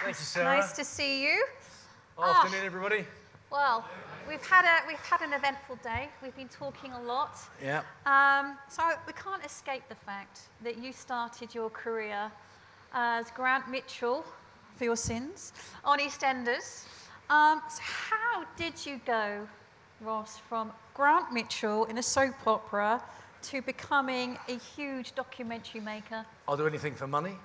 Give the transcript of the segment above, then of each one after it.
Thank you, Sarah. Nice to see you. Afternoon, everybody. Well, we've had an eventful day. We've been talking a lot. Yeah. So we can't escape the fact that you started your career as Grant Mitchell, for your sins, on EastEnders. So how did you go, Ross, from Grant Mitchell in a soap opera to becoming a huge documentary maker? I'll do anything for money.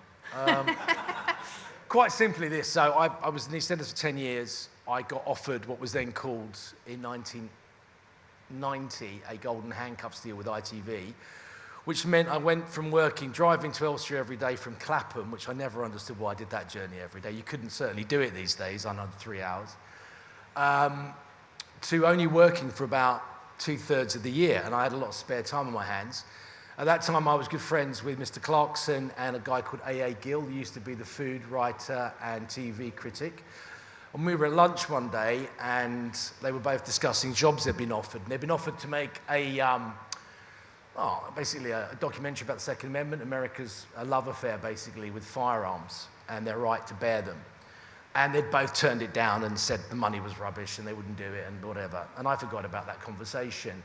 Quite simply this. So I was in EastEnders for 10 years. I got offered what was then called, in 1990, a golden handcuffs deal with ITV, which meant I went from driving to Elstree every day from Clapham, which I never understood why I did that journey every day. You couldn't certainly do it these days, under 3 hours, to only working for about 2/3 of the year, and I had a lot of spare time on my hands. At that time, I was good friends with Mr. Clarkson and a guy called A.A. Gill, who used to be the food writer and TV critic. And we were at lunch one day, and they were both discussing jobs they'd been offered. And they'd been offered to make basically a documentary about the Second Amendment, America's love affair, basically, with firearms and their right to bear them. And they'd both turned it down and said the money was rubbish and they wouldn't do it and whatever. And I forgot about that conversation.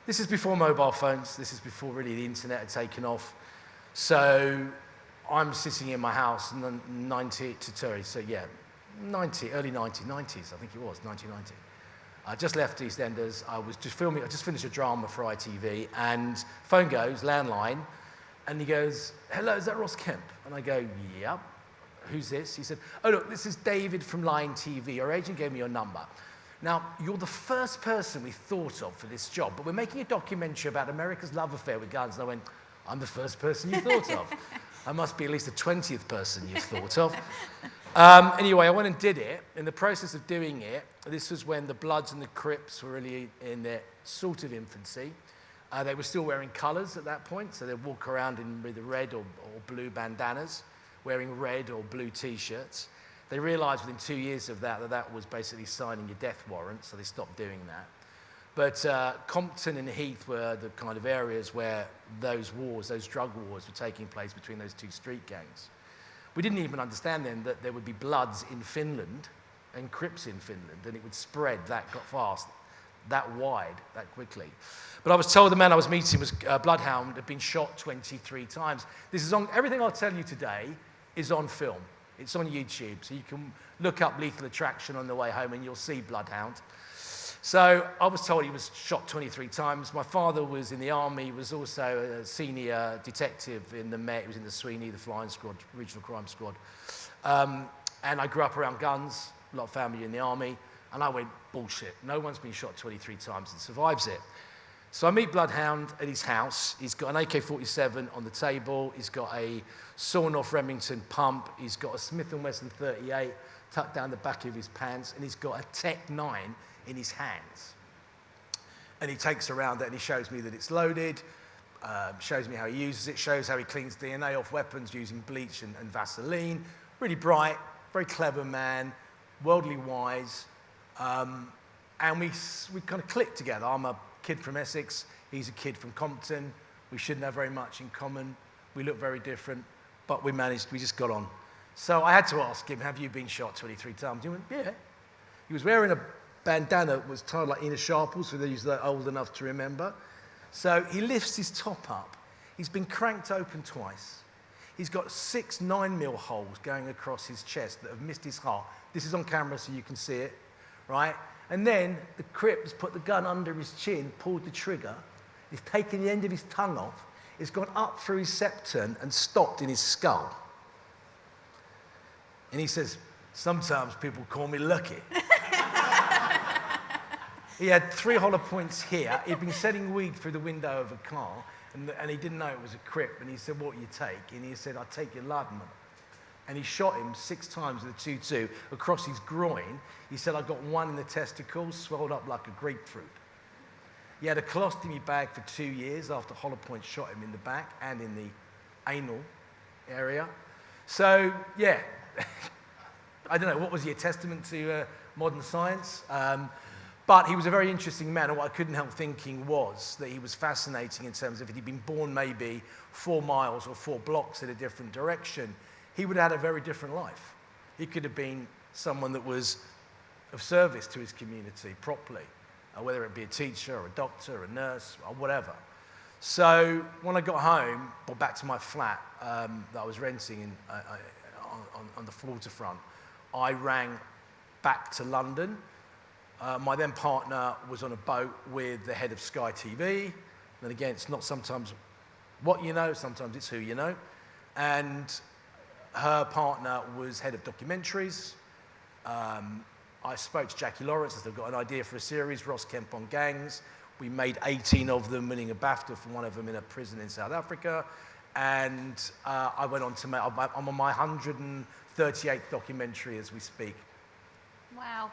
This is before mobile phones. This is before really the internet had taken off. So I'm sitting in my house in the early 1990s, I think it was, 1990. I just left EastEnders. I was just filming, I just finished a drama for ITV, and phone goes, landline, and he goes, "Hello, is that Ross Kemp?" And I go, "Yep." "Who's this?" He said, "Oh, look, this is David from Line TV. Your agent gave me your number. Now, you're the first person we thought of for this job, but we're making a documentary about America's love affair with guns." And I went, "I'm the first person you thought of. I must be at least the 20th person you've thought of." Anyway, I went and did it. In the process of doing it, this was when the Bloods and the Crips were really in their sort of infancy. They were still wearing colours at that point, so they'd walk around in either red or blue bandanas, wearing red or blue T-shirts. They realised within 2 years of that was basically signing your death warrant, so they stopped doing that. But Compton and Heath were the kind of areas where those drug wars were taking place between those two street gangs. We didn't even understand then that there would be Bloods in Finland and Crips in Finland, and it would spread that fast, that wide, that quickly. But I was told the man I was meeting was Bloodhound, had been shot 23 times. This is on, everything I'll tell you today is on film. It's on YouTube, so you can look up Lethal Attraction on the way home and you'll see Bloodhound. So I was told he was shot 23 times. My father was in the army, was also a senior detective in the Met. He was in the Sweeney, the Flying Squad, Regional Crime Squad. And I grew up around guns, a lot of family in the army. And I went, bullshit. No one's been shot 23 times and survives it. So I meet Bloodhound at his house. He's got an AK-47 on the table. He's got a sawn-off Remington pump. He's got a Smith & Wesson 38 tucked down the back of his pants. And he's got a Tech 9 in his hands. And he takes around it and he shows me that it's loaded, shows me how he uses it, shows how he cleans DNA off weapons using bleach and Vaseline. Really bright, very clever man, worldly wise. And we kind of clicked together. I'm a kid from Essex, he's a kid from Compton. We shouldn't have very much in common. We look very different, but we just got on. So I had to ask him, "Have you been shot 23 times? He went, "Yeah." He was wearing a bandana that was tied like Ina Sharples, for those that are old enough to remember. So he lifts his top up. He's been cranked open twice. He's got 6 9mm holes going across his chest that have missed his heart. This is on camera so you can see it, right? And then the Crip has put the gun under his chin, pulled the trigger. He's taken the end of his tongue off. It's gone up through his septum and stopped in his skull. And he says, "Sometimes people call me lucky." He had 3 hollow points here. He'd been selling weed through the window of a car, and he didn't know it was a Crip. And he said, "What you take?" And he said, "I take your life, man." And he shot him 6 times with a .22 across his groin. He said, "I got 1 in the testicles, swelled up like a grapefruit." He had a colostomy bag for 2 years after hollow points shot him in the back and in the anal area. So, yeah, I don't know, what was he, a testament to modern science? But he was a very interesting man, and what I couldn't help thinking was that he was fascinating in terms of if he'd been born maybe 4 miles or 4 blocks in a different direction, he would have had a very different life. He could have been someone that was of service to his community properly, whether it be a teacher or a doctor, a nurse, or whatever. So when I got home, or back to my flat that I was renting on the waterfront, I rang back to London. My then partner was on a boat with the head of Sky TV. And again, it's not sometimes what you know, sometimes it's who you know. And her partner was head of documentaries. I spoke to Jackie Lawrence as they've got an idea for a series, Ross Kemp on gangs. We made 18 of them, winning a BAFTA for one of them in a prison in South Africa. And I went on to make, I'm on my 138th documentary as we speak. Wow.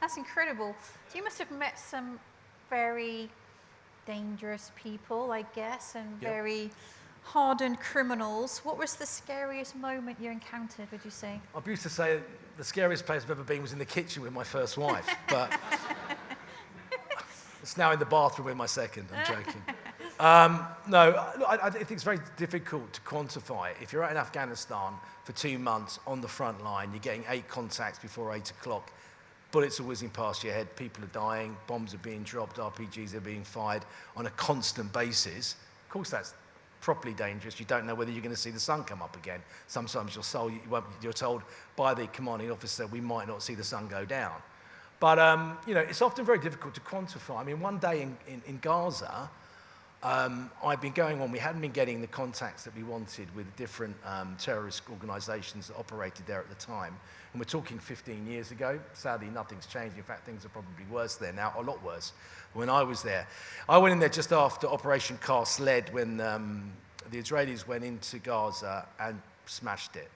That's incredible. So you must have met some very dangerous people, I guess, and very hardened criminals. What was the scariest moment you encountered, would you say? I used to say the scariest place I've ever been was in the kitchen with my first wife, but it's now in the bathroom with my second. I'm joking. No, I think it's very difficult to quantify. If you're out in Afghanistan for 2 months on the front line, you're getting 8 contacts before 8 o'clock, bullets are whizzing past your head, people are dying, bombs are being dropped, RPGs are being fired on a constant basis. Of course, that's properly dangerous. You don't know whether you're going to see the sun come up again. Sometimes you're told by the commanding officer, we might not see the sun go down. But, it's often very difficult to quantify. I mean, one day in Gaza, I'd been going on, we hadn't been getting the contacts that we wanted with different terrorist organisations that operated there at the time. And we're talking 15 years ago. Sadly, nothing's changed. In fact, things are probably worse there now, a lot worse, when I was there. I went in there just after Operation Cast Lead when the Israelis went into Gaza and smashed it.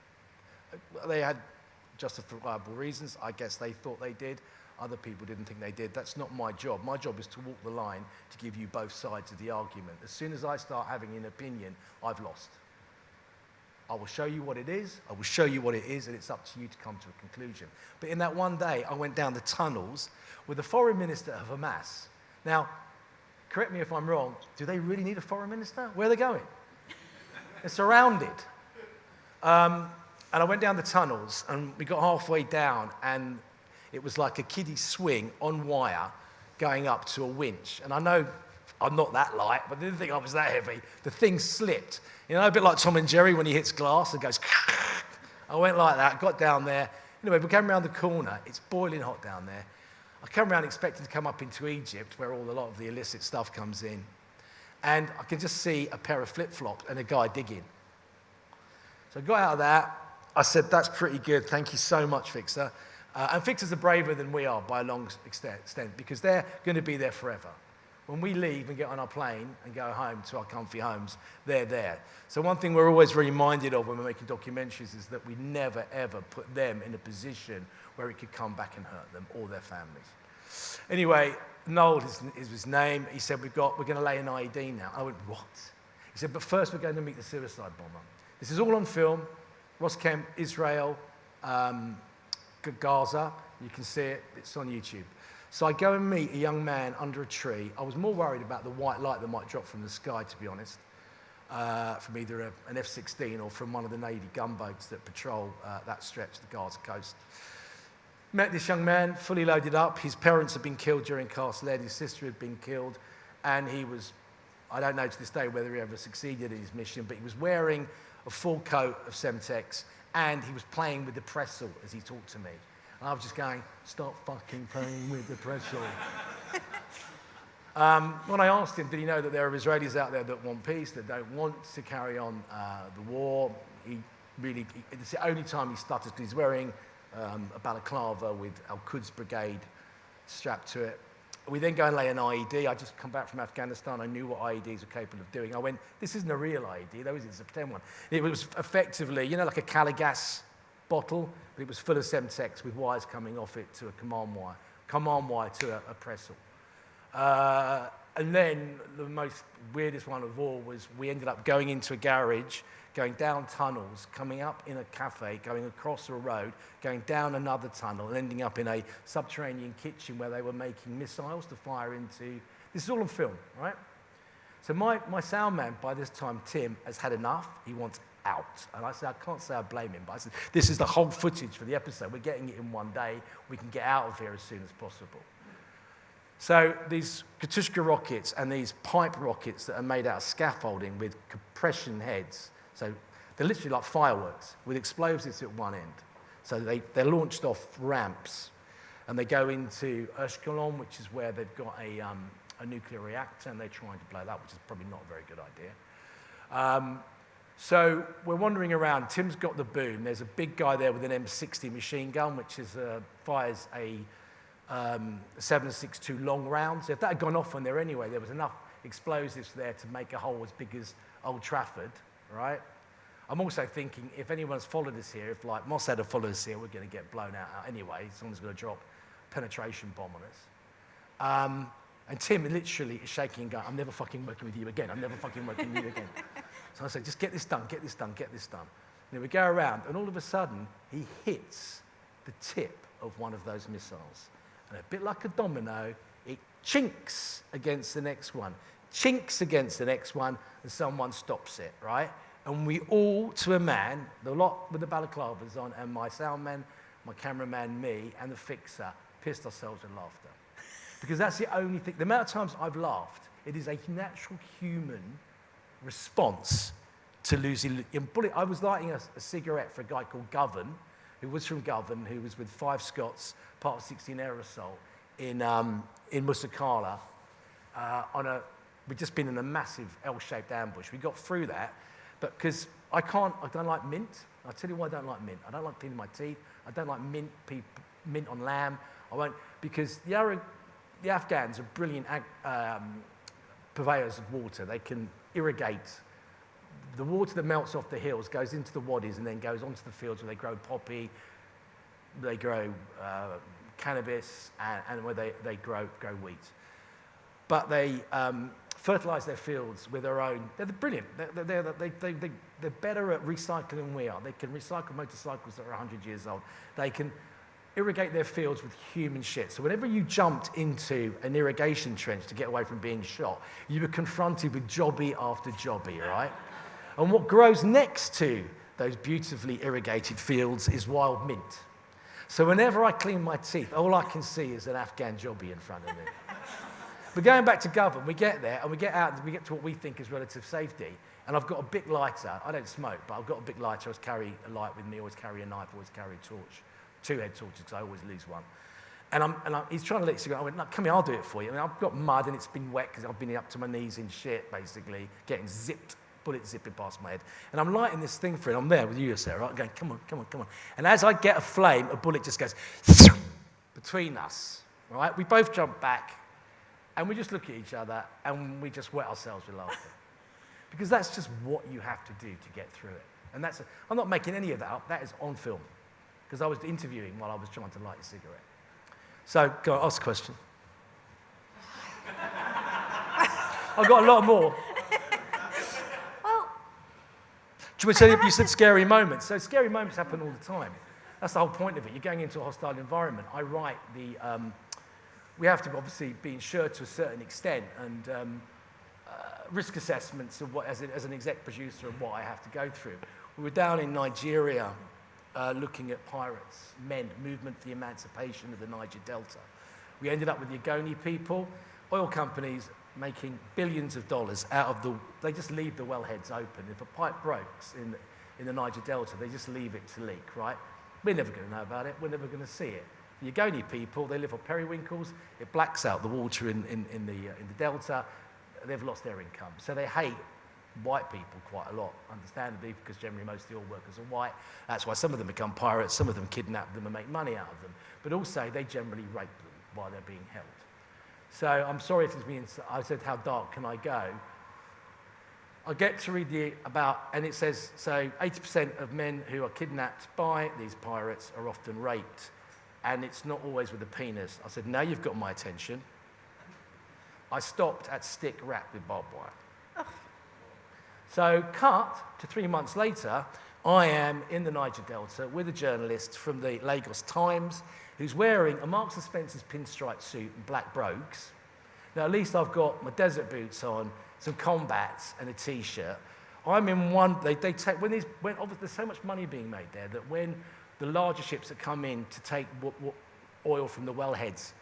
They had justifiable reasons. I guess they thought they did. Other people didn't think they did. That's not my job. My job is to walk the line to give you both sides of the argument. As soon as I start having an opinion, I've lost. I will show you what it is, I will show you what it is, and it's up to you to come to a conclusion. But in that one day, I went down the tunnels with the foreign minister of Hamas. Now, correct me if I'm wrong, do they really need a foreign minister? Where are they going? They're surrounded. And I went down the tunnels, and we got halfway down, and it was like a kiddie swing on wire going up to a winch. And I know I'm not that light, but I didn't think I was that heavy. The thing slipped. You know, a bit like Tom and Jerry when he hits glass and goes, I went like that, got down there. Anyway, we came around the corner. It's boiling hot down there. I came around expecting to come up into Egypt, where a lot of the illicit stuff comes in. And I could just see a pair of flip-flops and a guy digging. So I got out of that. I said, that's pretty good. Thank you so much, Fixer. And Fixers are braver than we are by a long extent because they're going to be there forever. When we leave and get on our plane and go home to our comfy homes, they're there. So one thing we're always reminded of when we're making documentaries is that we never, ever put them in a position where it could come back and hurt them or their families. Anyway, Noel is his name. He said, we're going to lay an IED now. I went, what? He said, but first we're going to meet the suicide bomber. This is all on film. Ross Kemp, Israel, Gaza. You can see it. It's on YouTube. So I go and meet a young man under a tree. I was more worried about the white light that might drop from the sky, to be honest, from either an F-16 or from one of the Navy gunboats that patrol that stretch of the Gaza coast. Met this young man, fully loaded up. His parents had been killed during Cast Lead. His sister had been killed. And he was, I don't know to this day whether he ever succeeded in his mission, but he was wearing a full coat of Semtex and he was playing with the Pressel as he talked to me. And I was just going, stop fucking playing with the Pressel. When I asked him, did he know that there are Israelis out there that want peace, that don't want to carry on the war? It's the only time he stuttered because he's wearing a balaclava with Al-Quds Brigade strapped to it. We then go and lay an IED. I just come back from Afghanistan. I knew what IEDs were capable of doing. I went, this isn't a real IED, though, it's a pretend one. It was effectively, like a Caligas bottle, but it was full of Semtex with wires coming off it to a command wire to a Pressel. And then the most weirdest one of all was we ended up going into a garage, going down tunnels, coming up in a cafe, going across a road, going down another tunnel, and ending up in a subterranean kitchen where they were making missiles to fire into. This is all on film, right? So my sound man, by this time, Tim, has had enough. He wants out. And I said, I can't say I blame him, but I said, this is the whole footage for the episode. We're getting it in one day. We can get out of here as soon as possible. So these Katyusha rockets and these pipe rockets that are made out of scaffolding with compression heads, so they're literally like fireworks with explosives at one end. So they're launched off ramps, and they go into Ashkelon, which is where they've got a nuclear reactor, and they're trying to blow that, which is probably not a very good idea. So we're wandering around. Tim's got the boom. There's a big guy there with an M60 machine gun, which fires a 7.62 long round. So if that had gone off on there anyway, there was enough explosives there to make a hole as big as Old Trafford, right? I'm also thinking, if anyone's followed us here, if like Mossad had followed us here, we're going to get blown out anyway. Someone's going to drop a penetration bomb on us. And Tim literally is shaking and going, I'm never fucking working with you again. I'm never fucking working with you again. So I said, just get this done, get this done, get this done. And then we go around, and all of a sudden, he hits the tip of one of those missiles. And a bit like a domino, it chinks against the next one, chinks against the next one, and someone stops it, right? And we all, to a man, the lot with the balaclavas on, and my sound man, my cameraman, me, and the fixer, pissed ourselves in laughter. Because that's the only thing. The amount of times I've laughed, it is a natural human response to losing a bullet. I was lighting a cigarette for a guy called Govan, who was from Govan, who was with 5 Scots, part of 16 Air Assault in Musakala. We'd just been in a massive L-shaped ambush. We got through that, but because I don't like mint. I'll tell you why I don't like mint. I don't like cleaning my teeth. I don't like mint on lamb. I won't, because the Afghans are brilliant purveyors of water. They can irrigate. The water that melts off the hills goes into the wadis and then goes onto the fields where they grow poppy, they grow cannabis, and where they grow wheat. But they fertilize their fields with their own. They're brilliant. They're better at recycling than we are. They can recycle motorcycles that are 100 years old. They can irrigate their fields with human shit. So whenever you jumped into an irrigation trench to get away from being shot, you were confronted with jobby after jobby, right? And what grows next to those beautifully irrigated fields is wild mint. So whenever I clean my teeth, all I can see is an Afghan jobby in front of me. But going back to Govan, we get there and we get out and we get to what we think is relative safety. And I've got a big lighter. I don't smoke, but I've got a big lighter. I always carry a light with me, always carry a knife, always carry a torch. 2 head torches, because I always lose one. And he's trying to let cigarette. I went, no, come here, I'll do it for you. I mean, I've got mud and it's been wet because I've been up to my knees in shit, basically, getting zipped, bullets zipping past my head. And I'm lighting this thing for it. I'm there with you, Sarah, right? Going, come on, come on, come on. And as I get a flame, a bullet just goes between us, right? We both jump back and we just look at each other and we just wet ourselves with laughter. Because that's just what you have to do to get through it. And I'm not making any of that up. That is on film. Because I was interviewing while I was trying to light a cigarette. So, go on, ask a question. I've got a lot more. Well, Do you want to tell you said scary moments. So scary moments happen all the time. That's the whole point of it. You're going into a hostile environment. I write we have to obviously be insured to a certain extent, and risk assessments of what, as an exec producer, of what I have to go through. We were down in Nigeria, looking at pirates, movement for the emancipation of the Niger Delta. We ended up with the Ogoni people, oil companies making billions of dollars out of they just leave the wellheads open. If a pipe breaks in the Niger Delta, they just leave it to leak, right? We're never going to know about it. We're never going to see it. The Ogoni people, they live on periwinkles. It blacks out the water in the Delta. They've lost their income. So they hate white people quite a lot, understandably, because generally most of the oil workers are white. That's why some of them become pirates, some of them kidnap them and make money out of them. But also, they generally rape them while they're being held. So I'm sorry if I said, how dark can I go? I get to read and it says, so 80% of men who are kidnapped by these pirates are often raped, and it's not always with a penis. I said, now you've got my attention. I stopped at stick wrapped with barbed wire. So cut to 3 months later, I am in the Niger Delta with a journalist from the Lagos Times who's wearing a Marks & Spencer's pinstripe suit and black brogues. Now, at least I've got my desert boots on, some combats and a T-shirt. I'm in one, they take, when obviously there's so much money being made there that when the larger ships that come in to take what oil from the wellheads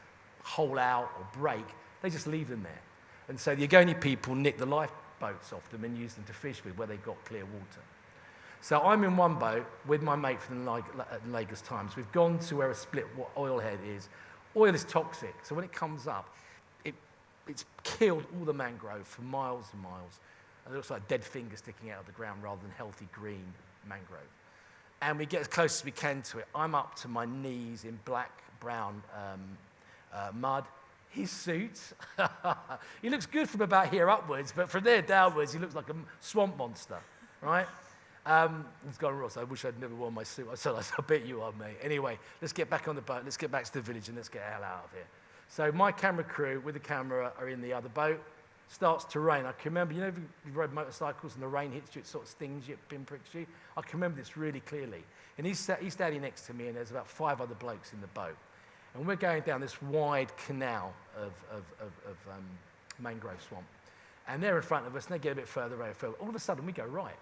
hole out or break, they just leave them there. And so the Ogoni people nick the lifeboats off them and use them to fish with where they've got clear water. So I'm in one boat with my mate from the Lagos Times. We've gone to where a split oil head is. Oil is toxic, so when it comes up, it's killed all the mangrove for miles and miles. And it looks like dead fingers sticking out of the ground rather than healthy green mangrove. And we get as close as we can to it. I'm up to my knees in black-brown mud. His suit, he looks good from about here upwards, but from there downwards, he looks like a swamp monster, right? It's gone wrong, so I wish I'd never worn my suit. I said, I bet you are, mate. Anyway, let's get back on the boat. Let's get back to the village and let's get the hell out of here. So my camera crew with the camera are in the other boat. Starts to rain. I can remember, you know, if you've rode motorcycles and the rain hits you, it sort of stings you, it pinpricks you. I can remember this really clearly. And he's standing next to me, and there's about 5 other blokes in the boat. And we're going down this wide canal of mangrove swamp. And they're in front of us, and they get a bit further away. All of a sudden, we go right.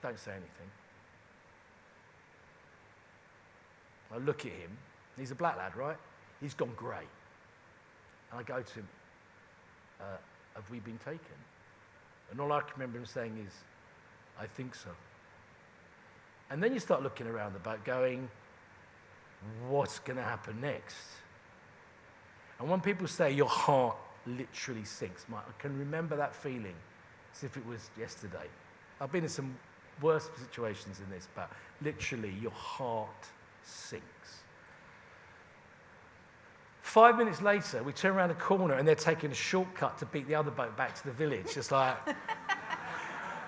Don't say anything. I look at him. He's a black lad, right? He's gone grey. And I go to him, have we been taken? And all I can remember him saying is, I think so. And then you start looking around the boat going, what's going to happen next? And when people say your heart literally sinks, I can remember that feeling as if it was yesterday. I've been in some worse situations than this, but literally your heart sinks. 5 minutes later, we turn around a corner and they're taking a shortcut to beat the other boat back to the village. Just like,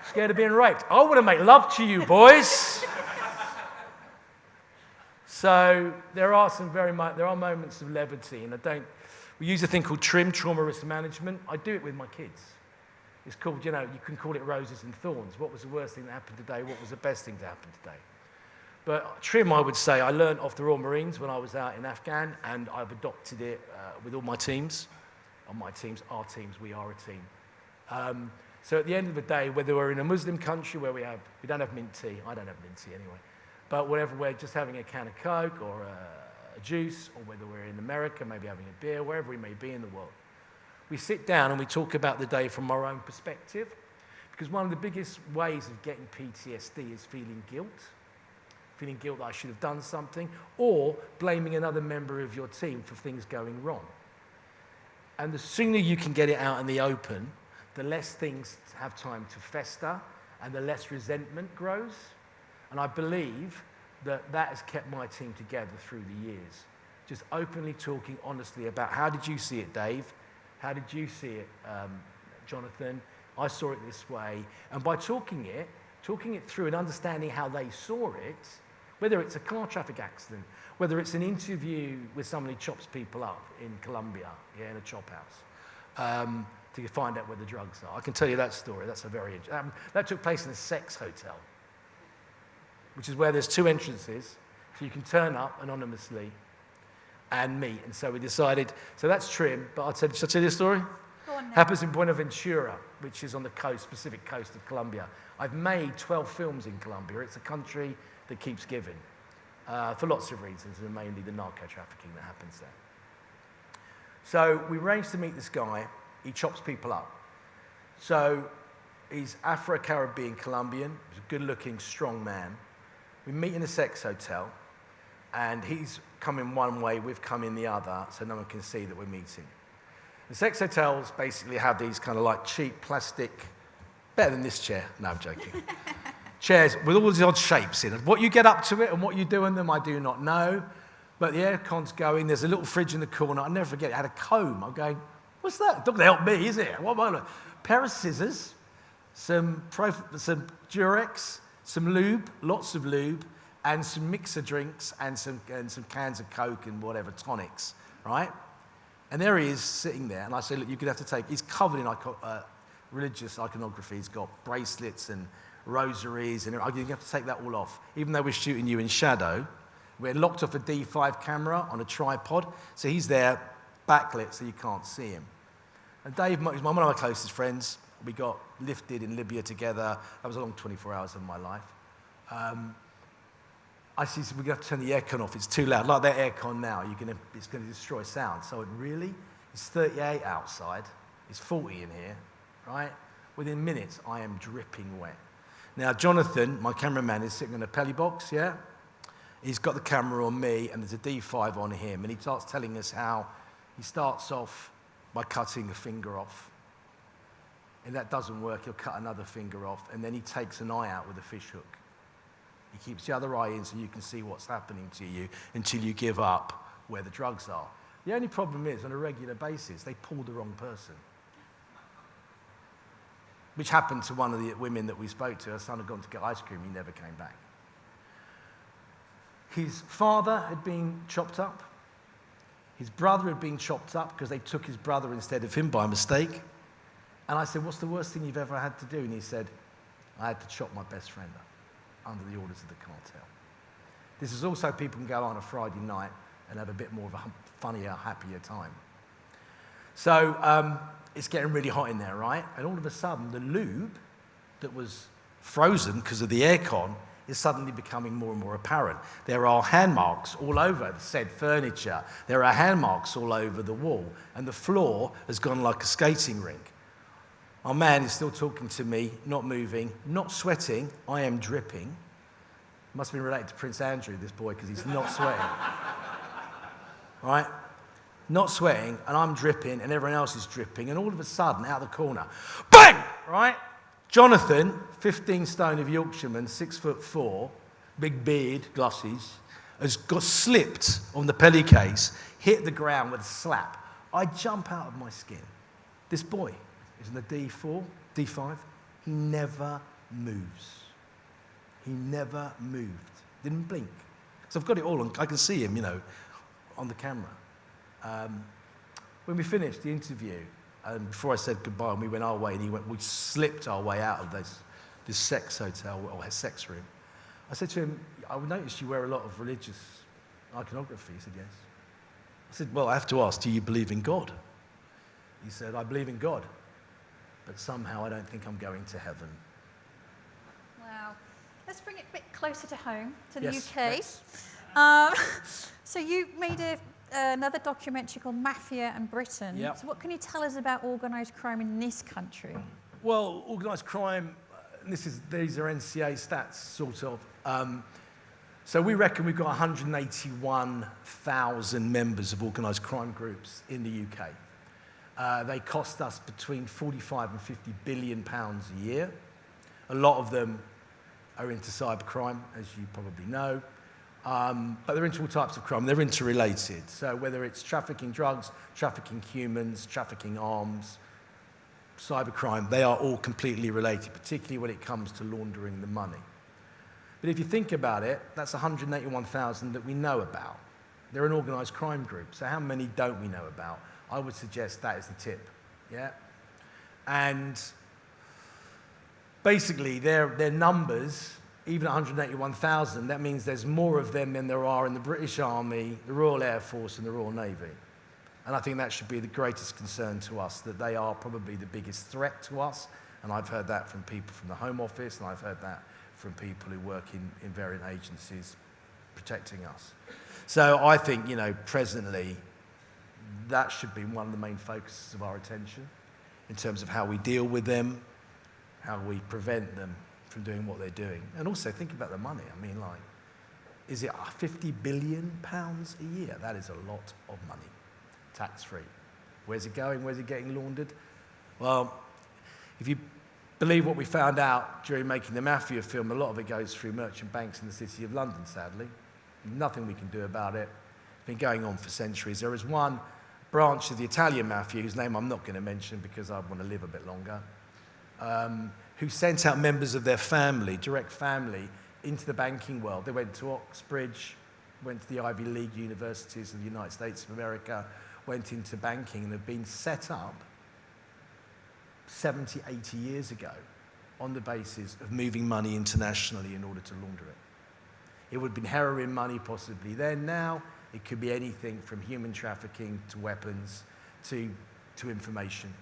scared of being raped. I want to make love to you, boys. So there are moments of levity, and we use a thing called TRIM, trauma risk management. I do it with my kids. It's called, you can call it roses and thorns. What was the worst thing that happened today? What was the best thing to happen today? But TRIM, I would say, I learned off the Royal Marines when I was out in Afghan, and I've adopted it with all my teams. On my teams, our teams, we are a team. So at the end of the day, whether we're in a Muslim country where we don't have mint tea, I don't have mint tea anyway, but whatever, we're just having a can of Coke or a juice, or whether we're in America, maybe having a beer, wherever we may be in the world, we sit down and we talk about the day from our own perspective, because one of the biggest ways of getting PTSD is feeling guilt that I should have done something, or blaming another member of your team for things going wrong. And the sooner you can get it out in the open, the less things have time to fester, and the less resentment grows. And I believe that has kept my team together through the years. Just openly talking honestly about, how did you see it, Dave? How did you see it, Jonathan? I saw it this way. And by talking it through and understanding how they saw it, whether it's a car traffic accident, whether it's an interview with someone who chops people up in Colombia, in a chop house, to find out where the drugs are. I can tell you that story. That's that took place in a sex hotel, which is where there's 2 entrances, so you can turn up anonymously and meet. And so we decided, so that's TRIM, but should I tell you a story? Go on now. Happens in Buenaventura, which is on the Pacific coast of Colombia. I've made 12 films in Colombia. It's a country that keeps giving, for lots of reasons, and mainly the narco-trafficking that happens there. So we arranged to meet this guy. He chops people up. So he's Afro-Caribbean Colombian. He's a good-looking, strong man. We meet in a sex hotel, and he's coming one way, we've come in the other, so no one can see that we're meeting. The sex hotels basically have these kind of like cheap plastic, better than this chair. No, I'm joking. Chairs with all these odd shapes in it. What you get up to it and what you do in them, I do not know. But the aircon's going. There's a little fridge in the corner. I'll never forget it. It had a comb. I'm going, what's that? It's not going to help me, is it? What am I doing? Pair of scissors, some Durex, some lube, lots of lube, and some mixer drinks and some cans of Coke and whatever, tonics, right? And there he is sitting there. And I say, look, you're going to have to take, he's covered in religious iconography. He's got bracelets and rosaries, and you have to take that all off. Even though we're shooting you in shadow, we're locked off a D5 camera on a tripod, so he's there backlit so you can't see him. And Dave was one of my closest friends. We got lifted in Libya together. That was a long 24 hours of my life. I said, we're going to have to turn the aircon off. It's too loud. Like that aircon now, it's going to destroy sound. So it really, it's 38 outside. It's 40 in here, right? Within minutes, I am dripping wet. Now, Jonathan, my cameraman, is sitting in a pelly box, yeah? He's got the camera on me, and there's a D5 on him, and he starts telling us how he starts off by cutting a finger off. And that doesn't work, he'll cut another finger off, and then he takes an eye out with a fish hook. He keeps the other eye in so you can see what's happening to you until you give up where the drugs are. The only problem is, on a regular basis, they pull the wrong person. Which happened to one of the women that we spoke to. Her son had gone to get ice cream, he never came back. His father had been chopped up. His brother had been chopped up because they took his brother instead of him by mistake. And I said, what's the worst thing you've ever had to do? And he said, I had to chop my best friend up under the orders of the cartel. This is also people can go on a Friday night and have a bit more of a funnier, happier time. So it's getting really hot in there, right? And all of a sudden, the lube that was frozen because of the aircon is suddenly becoming more and more apparent. There are hand marks all over the said furniture. There are hand marks all over the wall. And the floor has gone like a skating rink. Our man is still talking to me, not moving, not sweating. I am dripping. Must have been related to Prince Andrew, this boy, because he's not sweating. Right? Not sweating, and I'm dripping, and everyone else is dripping, and all of a sudden, out of the corner, bang! Right? Jonathan, 15 stone of Yorkshireman, 6'4", big beard, glasses, has got slipped on the pelly case, hit the ground with a slap. I jump out of my skin. This boy is in the D4, D5. He never moves. He never moved. Didn't blink. So I've got it all on. I can see him, on the camera. When we finished the interview, and before I said goodbye, and we went our way, and we slipped our way out of this sex hotel or sex room. I said to him, I noticed you wear a lot of religious iconography. He said, yes. I said, well, I have to ask, do you believe in God? He said, I believe in God, but somehow I don't think I'm going to heaven. Wow. Let's bring it a bit closer to home, to the Yes, UK. So you made another documentary called Mafia and Britain. Yep. So what can you tell us about organised crime in this country? Well, organised crime, these are NCA stats, sort of. So we reckon we've got 181,000 members of organised crime groups in the UK. They cost us between 45 and 50 billion pounds a year. A lot of them are into cybercrime, as you probably know. But they're into all types of crime. They're interrelated. So whether it's trafficking drugs, trafficking humans, trafficking arms, cybercrime, they are all completely related, particularly when it comes to laundering the money. But if you think about it, that's 181,000 that we know about. They're an organised crime group. So how many don't we know about? I would suggest that is the tip, yeah? And basically, their numbers, even 181,000, that means there's more of them than there are in the British Army, the Royal Air Force, and the Royal Navy. And I think that should be the greatest concern to us, that they are probably the biggest threat to us. And I've heard that from people from the Home Office, and I've heard that from people who work in various agencies protecting us. So I think, presently, that should be one of the main focuses of our attention in terms of how we deal with them, how we prevent them from doing what they're doing. And also think about the money. I mean, is it 50 billion pounds a year? That is a lot of money, tax-free. Where's it going? Where's it getting laundered? Well, if you believe what we found out during making the Mafia film, a lot of it goes through merchant banks in the City of London, sadly. Nothing we can do about it. It's been going on for centuries. There is one branch of the Italian Mafia, whose name I'm not going to mention because I want to live a bit longer, who sent out members of their family, direct family, into the banking world. They went to Oxbridge, went to the Ivy League universities of the United States of America, went into banking, and have been set up 70, 80 years ago on the basis of moving money internationally in order to launder it. It would have been heroin money possibly then. Now, it could be anything from human trafficking to weapons to information.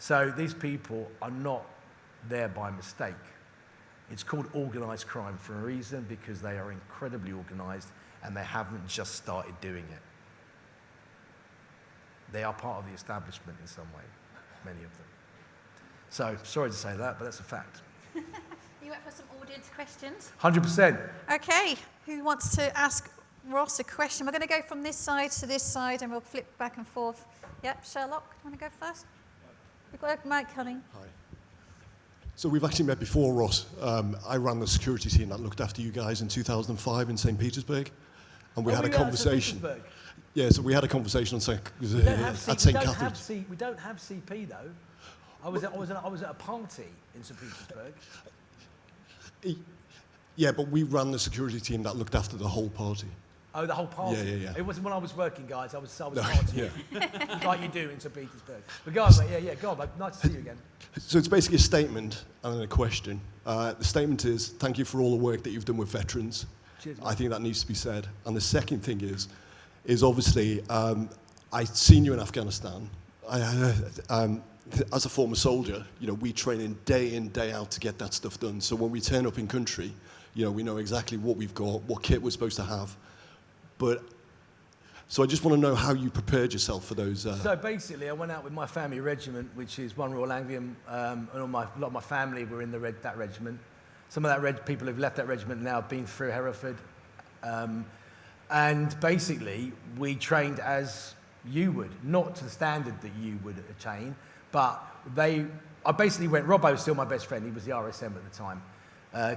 So these people are not there by mistake. It's called organised crime for a reason, because they are incredibly organised and they haven't just started doing it. They are part of the establishment in some way, many of them. So, sorry to say that, but that's a fact. You went for some audience questions? 100%. Okay, who wants to ask Ross a question? We're going to go from this side to this side and we'll flip back and forth. Yep, Sherlock, do you want to go first? We've got a mic coming. Hi. So we've actually met before, Ross. I ran the security team that looked after you guys in 2005 in St. Petersburg. And we had a conversation. Yeah, so we had a conversation on St. Catherine's. We don't have CP though. I was at a party in St. Petersburg. Yeah, but we ran the security team that looked after the whole party. Oh, the whole party? Yeah. It wasn't when I was working, guys. I was No, partying. yeah. Like you do in St. Petersburg. But go on, mate. Go on, mate. Nice to see you again. So it's basically a statement and then a question. The statement is, thank you for all the work that you've done with veterans. Cheers, I think that needs to be said. And the second thing is obviously, I've seen you in Afghanistan. As a former soldier, we train in, day out to get that stuff done. So when we turn up in country, we know exactly what we've got, what kit we're supposed to have. So I just want to know how you prepared yourself for those. So basically, I went out with my family regiment, which is 1 Royal Anglian, and a lot of my family were in that regiment. Some of that people who've left that regiment now have been through Hereford. And basically, we trained as you would, not to the standard that you would attain, but I basically went, Robbo was still my best friend, he was the RSM at the time.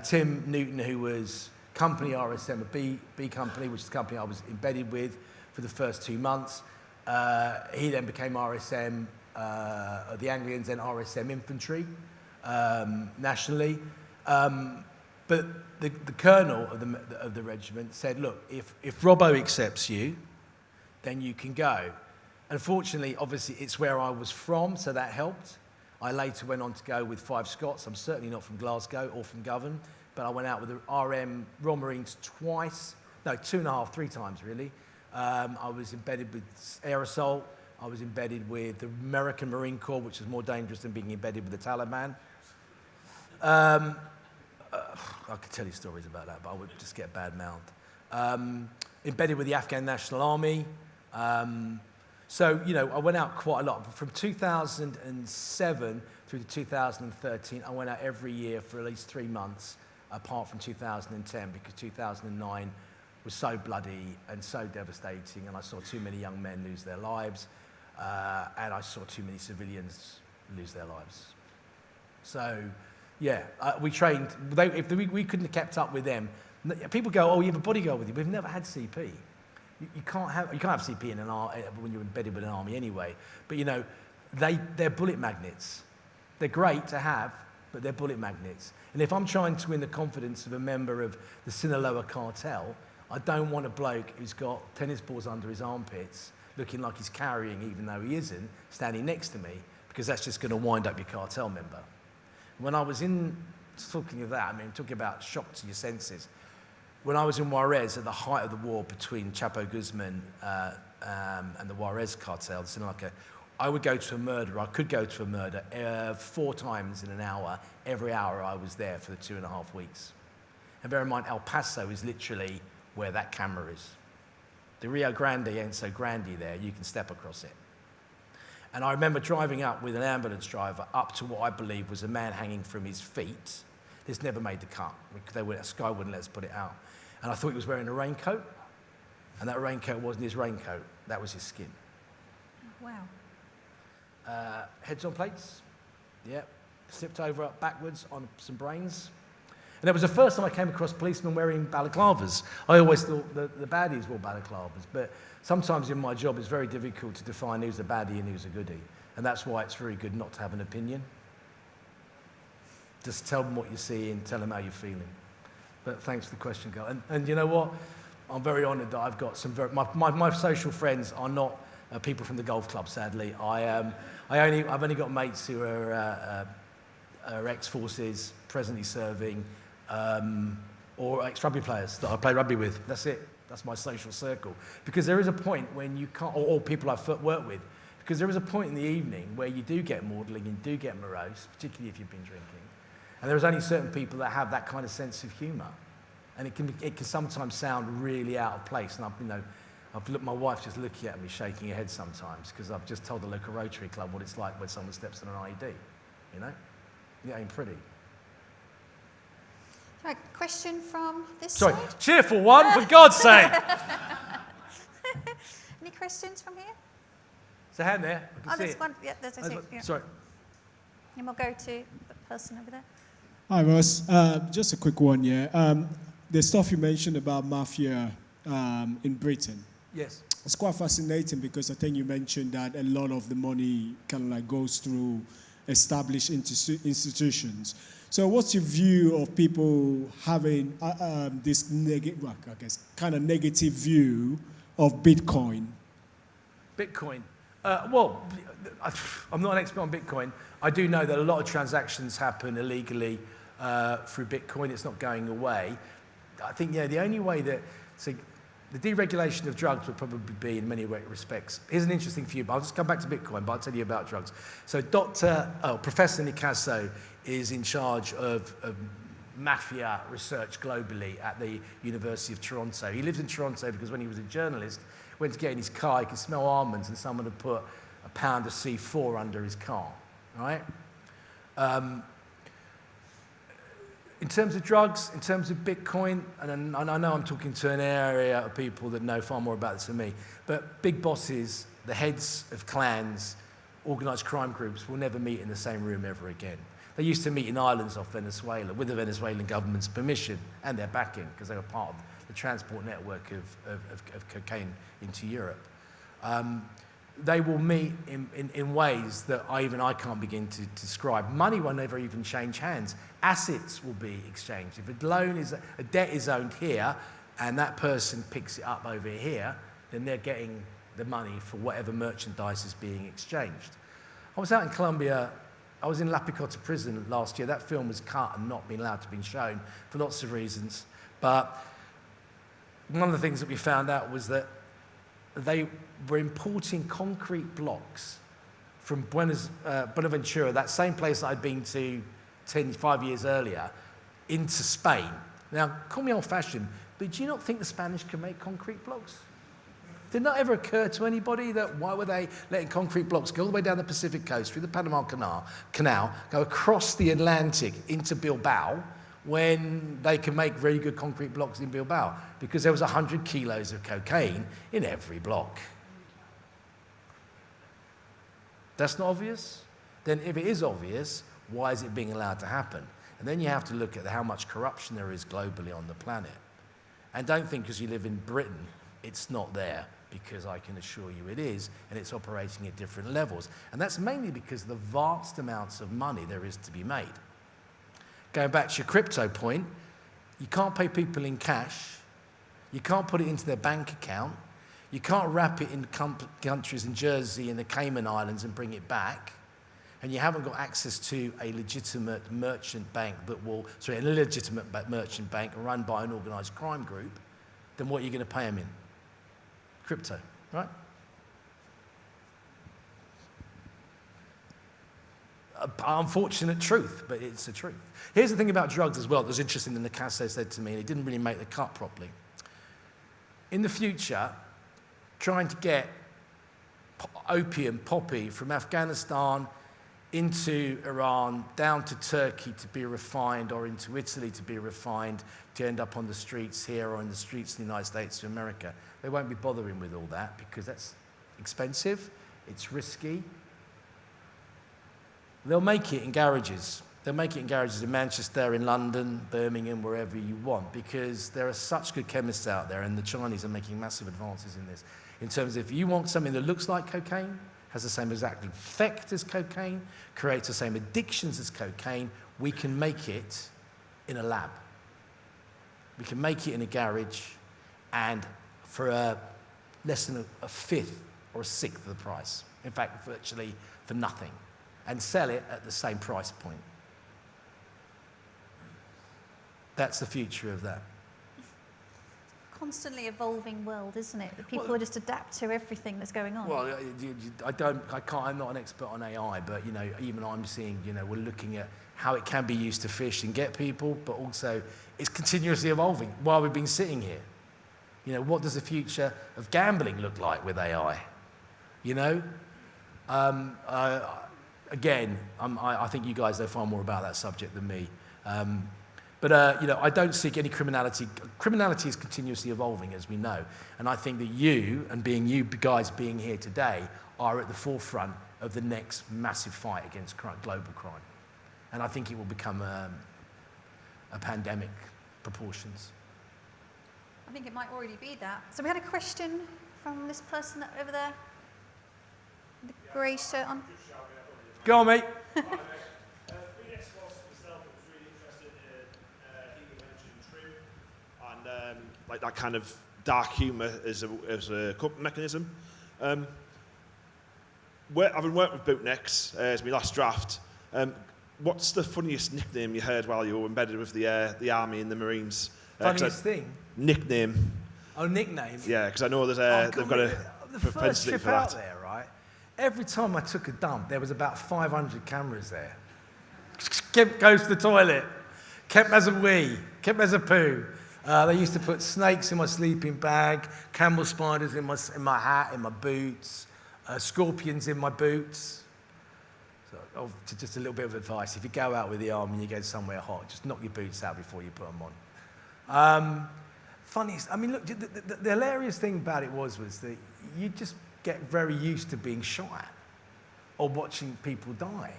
Tim Newton, who was company RSM of B Company, which is the company I was embedded with for the first 2 months. He then became RSM of the Anglians, then RSM Infantry nationally. But the colonel of the regiment said, look, if Robbo accepts you, then you can go. Unfortunately, obviously, it's where I was from, so that helped. I later went on to go with 5 Scots. I'm certainly not from Glasgow or from Govan, but I went out with the Royal Marines twice, no, 2.5, 3 times really. I was embedded with air assault. I was embedded with the American Marine Corps, which is more dangerous than being embedded with the Taliban. I could tell you stories about that, but I would just get bad-mouthed. Embedded with the Afghan National Army. So, I went out quite a lot. From 2007 through to 2013, I went out every year for at least 3 months, apart from 2010, because 2009 was so bloody and so devastating, and I saw too many young men lose their lives, and I saw too many civilians lose their lives. So, yeah, we trained. If we couldn't have kept up with them. People go, oh, you have a bodyguard with you. We've never had CP. You can't have CP in when you're embedded with an army anyway. But they're bullet magnets. They're great to have, but they're bullet magnets. And if I'm trying to win the confidence of a member of the Sinaloa cartel, I don't want a bloke who's got tennis balls under his armpits, looking like he's carrying, even though he isn't, standing next to me, because that's just going to wind up your cartel member. When I was talking of that, talking about shock to your senses. When I was in Juarez at the height of the war between Chapo Guzman and the Juarez cartel, I would go to a murder. I could go to a murder 4 times in an hour. Every hour I was there for the 2.5 weeks. And bear in mind, El Paso is literally where that camera is. The Rio Grande ain't so grandy there. You can step across it. And I remember driving up with an ambulance driver up to what I believe was a man hanging from his feet. This never made the cut. Sky wouldn't let us put it out. And I thought he was wearing a raincoat. And that raincoat wasn't his raincoat. That was his skin. Wow. Heads on plates. Yep. Slipped over backwards on some brains. And it was the first time I came across policemen wearing balaclavas. I always thought the baddies wore balaclavas. But sometimes in my job, it's very difficult to define who's a baddie and who's a goodie. And that's why it's very good not to have an opinion. Just tell them what you see and tell them how you're feeling. But thanks for the question, Carl. And you know what? I'm very honoured that I've got some my social friends are not people from the golf club, sadly. I've only got mates who are ex-forces, presently serving, or ex-rugby players that I play rugby with. That's it. That's my social circle. Because there is a point when you can't, or people I've worked with, Because there is a point in the evening where you do get maudlin, you do get morose, particularly if you've been drinking. And there's only certain people that have that kind of sense of humour. And it can sometimes sound really out of place. And my wife's just looking at me, shaking her head sometimes, because I've just told the local Rotary Club what it's like when someone steps on an IED. You know? It ain't pretty. Right, question from this Sorry, side? cheerful one, for God's sake! Any questions from here? There's a hand there. I can see there's it. one. Yeah, there's a seat. Yeah. Sorry. And we'll go to the person over there. Hi, Ross. Just a quick one, yeah. The stuff you mentioned about mafia in Britain. Yes. It's quite fascinating because I think you mentioned that a lot of the money kind of like goes through established institutions. So what's your view of people having this kind of negative view of Bitcoin? Bitcoin. Well, I'm not an expert on Bitcoin. I do know that a lot of transactions happen illegally through Bitcoin. It's not going away. I think, the only way that... So the deregulation of drugs would probably be in many respects. Here's an interesting view, but I'll just come back to Bitcoin, but I'll tell you about drugs. So Professor Nicasso is in charge of mafia research globally at the University of Toronto. He lives in Toronto because when he was a journalist, went to get in his car, he could smell almonds and someone had put a pound of C4 under his car, right? In terms of drugs, in terms of Bitcoin, and I know I'm talking to an area of people that know far more about this than me, but big bosses, the heads of clans, organised crime groups will never meet in the same room ever again. They used to meet in islands off Venezuela with the Venezuelan government's permission and their backing because they were part of the transport network of cocaine into Europe. They will meet in ways that I can't begin to describe. Money will never even change hands. Assets will be exchanged. If a debt is owned here and that person picks it up over here, then they're getting the money for whatever merchandise is being exchanged. I was out in Colombia. I was in La Picota prison last year. That film was cut and not been allowed to be shown for lots of reasons. But one of the things that we found out was that they were importing concrete blocks from Buenaventura, that same place that I'd been to 5 years earlier, into Spain. Now, call me old-fashioned, but do you not think the Spanish can make concrete blocks? Did not ever occur to anybody that why were they letting concrete blocks go all the way down the Pacific coast, through the Panama Canal, go across the Atlantic into Bilbao, when they can make very good concrete blocks in Bilbao? Because there was 100 kilos of cocaine in every block. That's not obvious? Then if it is obvious, why is it being allowed to happen? And then you have to look at how much corruption there is globally on the planet. And don't think because you live in Britain, it's not there, because I can assure you it is, and it's operating at different levels. And that's mainly because of the vast amounts of money there is to be made. Going back to your crypto point, you can't pay people in cash, you can't put it into their bank account, you can't wrap it in countries in Jersey and the Cayman Islands and bring it back, and you haven't got access to a legitimate merchant bank an illegitimate merchant bank run by an organised crime group, then what are you going to pay them in? Crypto, right? Unfortunate truth, but it's the truth. Here's the thing about drugs as well that was interesting that Nicasso said to me, and it didn't really make the cut properly. In the future, trying to get opium, poppy, from Afghanistan into Iran, down to Turkey to be refined, or into Italy to be refined, to end up on the streets here or in the streets in the United States of America. They won't be bothering with all that because that's expensive, it's risky. They'll make it in garages. They'll make it in garages in Manchester, in London, Birmingham, wherever you want, because there are such good chemists out there, and the Chinese are making massive advances in this. In terms of if you want something that looks like cocaine, has the same exact effect as cocaine, creates the same addictions as cocaine, we can make it in a lab. We can make it in a garage, and for less than a fifth or a sixth of the price. In fact, virtually for nothing. And sell it at the same price point. That's the future of that. constantly evolving world, isn't it? That people just adapt to everything that's going on. Well, I'm not an expert on AI, but, you know, even I'm seeing, you know, we're looking at how it can be used to fish and get people, but also it's continuously evolving while we've been sitting here. You know, what does the future of gambling look like with AI? You know? Again, I think you guys know far more about that subject than me. But you know, I don't seek any criminality. Criminality is continuously evolving, as we know. And I think that you guys being here today, are at the forefront of the next massive fight against global crime. And I think it will become a pandemic proportions. I think it might already be that. So we had a question from this person over there. The grey shirt on. Go on, mate. Like that kind of dark humour as a coping mechanism. Having worked with bootnecks as my last draft, what's the funniest nickname you heard while you were embedded with the Army and the Marines? Funniest thing? Nickname. Oh, nickname? Yeah, because I know there's they've got a the first trip for that. out there, right? Every time I took a dump, there was about 500 cameras there. Kemp goes to the toilet. Kemp has a wee. Kemp has a poo. They used to put snakes in my sleeping bag, camel spiders in my hat, in my boots, scorpions in my boots. So, just a little bit of advice: if you go out with the army and you go somewhere hot, just knock your boots out before you put them on. Funniest. I mean, look, the hilarious thing about it was that you just get very used to being shot at or watching people die,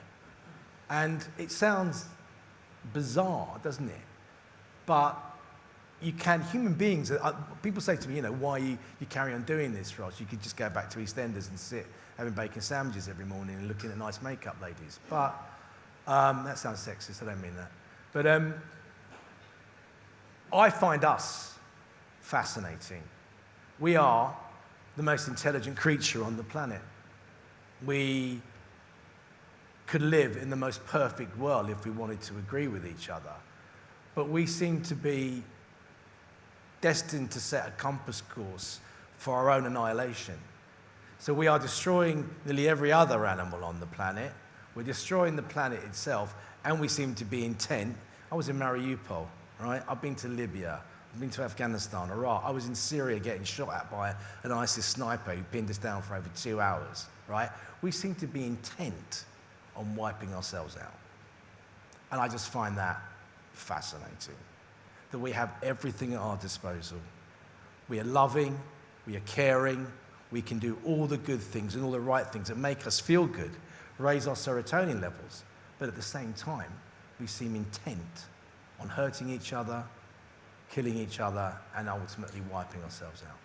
and it sounds bizarre, doesn't it? But human beings, people say to me, you know, why you carry on doing this, Ross? You could just go back to EastEnders and sit having bacon sandwiches every morning and looking at nice makeup ladies. But that sounds sexist, I don't mean that. But I find us fascinating. We are the most intelligent creature on the planet. We could live in the most perfect world if we wanted to agree with each other. But we seem to be destined to set a compass course for our own annihilation. So we are destroying nearly every other animal on the planet. We're destroying the planet itself, and we seem to be intent. I was in Mariupol, right? I've been to Libya. I've been to Afghanistan, Iraq. I was in Syria getting shot at by an ISIS sniper who pinned us down for over 2 hours, right? We seem to be intent on wiping ourselves out. And I just find that fascinating, that we have everything at our disposal. We are loving, we are caring, we can do all the good things and all the right things that make us feel good, raise our serotonin levels, but at the same time, we seem intent on hurting each other, killing each other, and ultimately wiping ourselves out.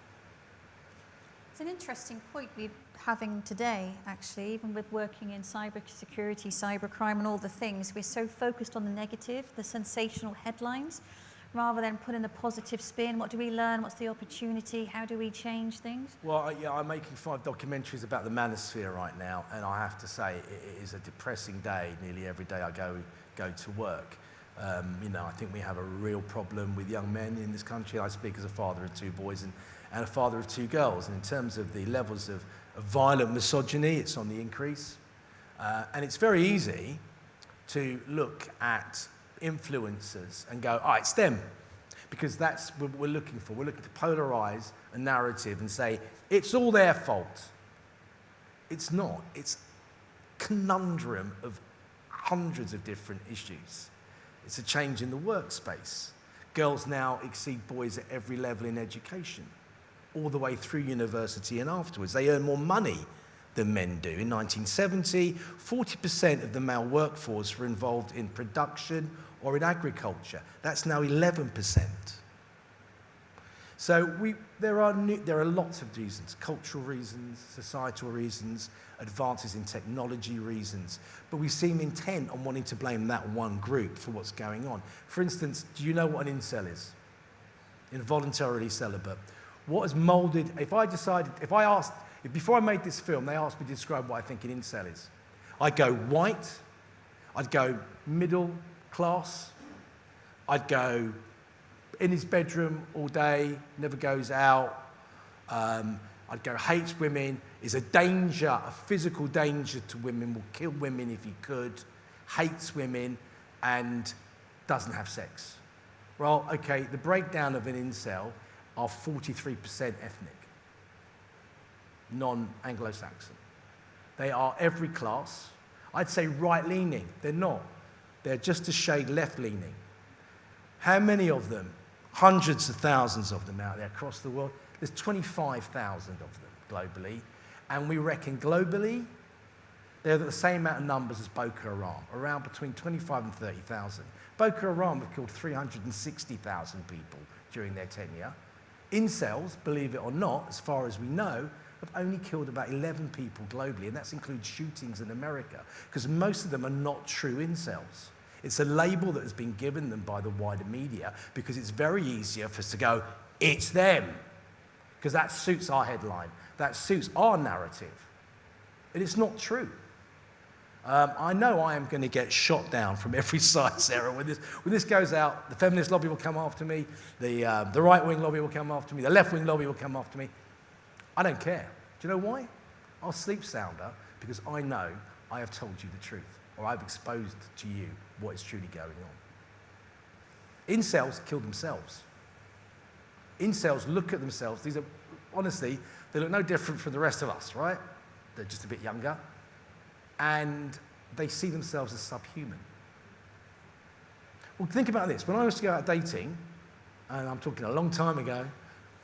It's an interesting point we're having today, actually, even with working in cybersecurity, cybercrime, and all the things. We're so focused on the negative, the sensational headlines, rather than putting the positive spin. What do we learn? What's the opportunity? How do we change things? Well, yeah, I'm making 5 documentaries about the manosphere right now, and I have to say it is a depressing day. Nearly every day I go to work. You know, I think we have a real problem with young men in this country. I speak as a father of 2 boys and a father of 2 girls. And in terms of the levels of violent misogyny, it's on the increase. And it's very easy to look at influencers and go, oh, it's them. Because that's what we're looking for. We're looking to polarize a narrative and say, it's all their fault. It's not. It's a conundrum of hundreds of different issues. It's a change in the workspace. Girls now exceed boys at every level in education, all the way through university and afterwards. They earn more money than men do. In 1970, 40% of the male workforce were involved in production or in agriculture. That's now 11%. So there are lots of reasons, cultural reasons, societal reasons, advances in technology reasons, but we seem intent on wanting to blame that one group for what's going on. For instance, do you know what an incel is? Involuntarily celibate. What has molded, before I made this film, they asked me to describe what I think an incel is. I'd go white, I'd go middle class, I'd go in his bedroom all day, never goes out. I'd go, hates women, is a danger, a physical danger to women, will kill women if he could, hates women, and doesn't have sex. Well, okay, the breakdown of an incel are 43% ethnic, non-Anglo-Saxon. They are every class. I'd say right-leaning. They're not. They're just a shade left-leaning. How many of them? Hundreds of thousands of them out there across the world. There's 25,000 of them globally. And we reckon globally, they're the same amount of numbers as Boko Haram, around between 25 and 30,000. Boko Haram have killed 360,000 people during their tenure. Incels, believe it or not, as far as we know, have only killed about 11 people globally, and that includes shootings in America, because most of them are not true incels. It's a label that has been given them by the wider media because it's very easier for us to go, it's them, because that suits our headline, that suits our narrative. And it's not true. I know I am going to get shot down from every side, Sarah. When this goes out, the feminist lobby will come after me, the right-wing lobby will come after me, the left-wing lobby will come after me. I don't care. Do you know why? I'll sleep sounder because I know I have told you the truth, or I've exposed to you what is truly going on. Incels kill themselves. Incels look at themselves. These are, honestly, they look no different from the rest of us, right? They're just a bit younger. And they see themselves as subhuman. Well, think about this. When I used to go out dating, and I'm talking a long time ago,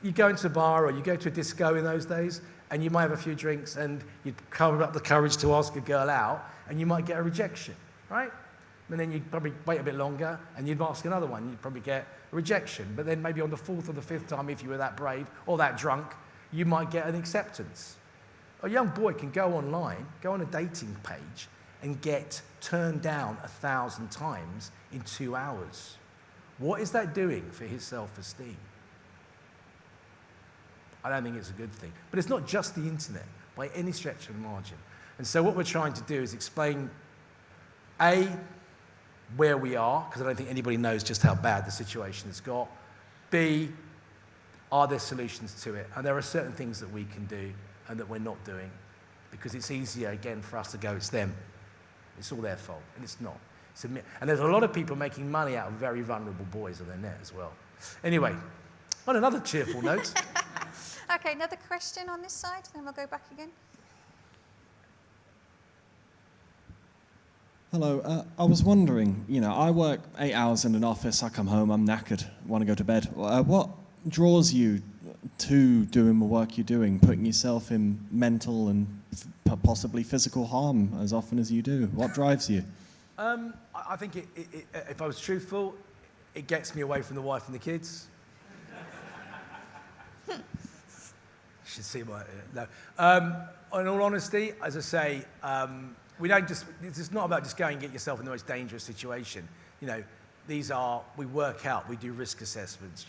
you go into a bar or you go to a disco in those days, and you might have a few drinks, and you'd cover up the courage to ask a girl out, and you might get a rejection, right? And then you'd probably wait a bit longer, and you'd ask another one, you'd probably get a rejection. But then maybe on the fourth or the fifth time, if you were that brave or that drunk, you might get an acceptance. A young boy can go online, go on a dating page, and get turned down 1,000 times in 2 hours. What is that doing for his self-esteem? I don't think it's a good thing. But it's not just the internet, by any stretch of the margin. And so what we're trying to do is explain, A, where we are, because I don't think anybody knows just how bad the situation has got. B, are there solutions to it? And there are certain things that we can do and that we're not doing, because it's easier, again, for us to go, it's them. It's all their fault, and it's not. And there's a lot of people making money out of very vulnerable boys on their net as well. Anyway, on another cheerful note. Okay, another question on this side, then we'll go back again. Hello, I was wondering, I work 8 hours in an office, I come home, I'm knackered, want to go to bed. What draws you to doing the work you're doing, putting yourself in mental and possibly physical harm as often as you do? What drives you? I think if I was truthful, it gets me away from the wife and the kids. You should see my... No. In all honesty, as I say, it's not about just going and get yourself in the most dangerous situation. We work out, we do risk assessments,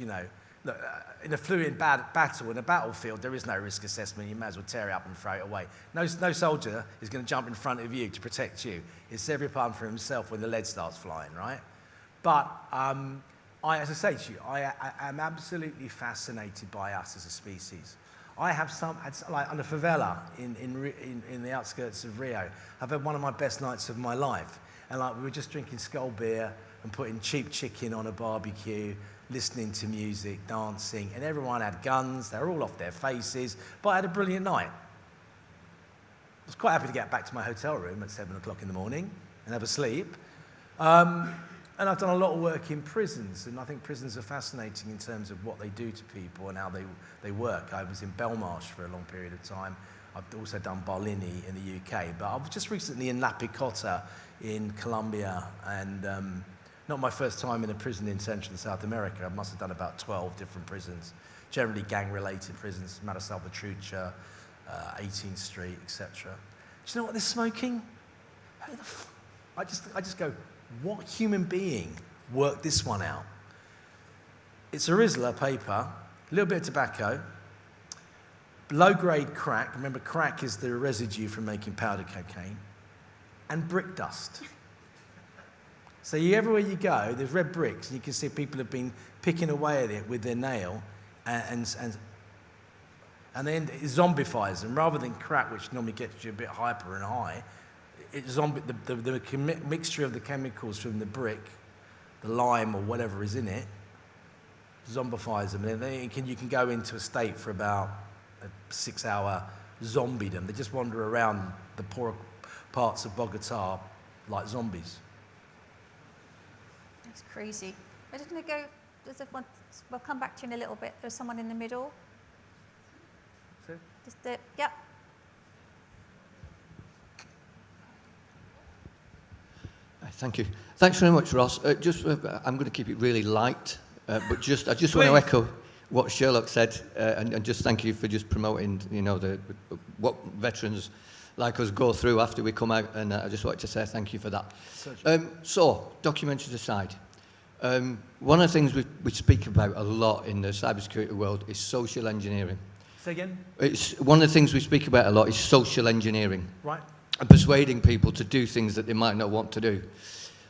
Look, in a fluid battle, in a battlefield, there is no risk assessment. You might as well tear it up and throw it away. No soldier is going to jump in front of you to protect you. It's every one for himself when the lead starts flying, right? But as I say to you, I am absolutely fascinated by us as a species. I have like on a favela in the outskirts of Rio, I've had one of my best nights of my life. And we were just drinking Skull beer and putting cheap chicken on a barbecue, listening to music, dancing, and everyone had guns. They were all off their faces, but I had a brilliant night. I was quite happy to get back to my hotel room at 7 o'clock in the morning and have a sleep. And I've done a lot of work in prisons, and I think prisons are fascinating in terms of what they do to people and how they work. I was in Belmarsh for a long period of time. I've also done Barlini in the UK, but I was just recently in La Picota in Colombia, and not my first time in a prison in Central and South America. I must have done about 12 different prisons, generally gang-related prisons, Mata Salvatrucha, 18th Street, etc. Do you know what they're smoking? I just go, what human being worked this one out? It's a Rizla paper, a little bit of tobacco, low-grade crack. Remember, crack is the residue from making powder cocaine, and brick dust. So everywhere you go, there's red bricks, and you can see people have been picking away at it with their nail, and then it zombifies them rather than crack, which normally gets you a bit hyper and high. The mixture of the chemicals from the brick, the lime or whatever is in it, zombifies them, and then you can go into a state for about a 6-hour zombiedom. They just wander around the poorer parts of Bogota like zombies. That's crazy. Where didn't it go? Does it want, we'll come back to you in a little bit. There's someone in the middle. Yep. Thank you. Thanks very much, Ross. I'm going to keep it really light, but I just want to echo what Sherlock said, and just thank you for just promoting, what veterans like us go through after we come out, and I just wanted to say thank you for that. So, documentaries aside, one of the things we speak about a lot in the cybersecurity world is social engineering. Say again? One of the things we speak about a lot is social engineering. Right. And persuading people to do things that they might not want to do.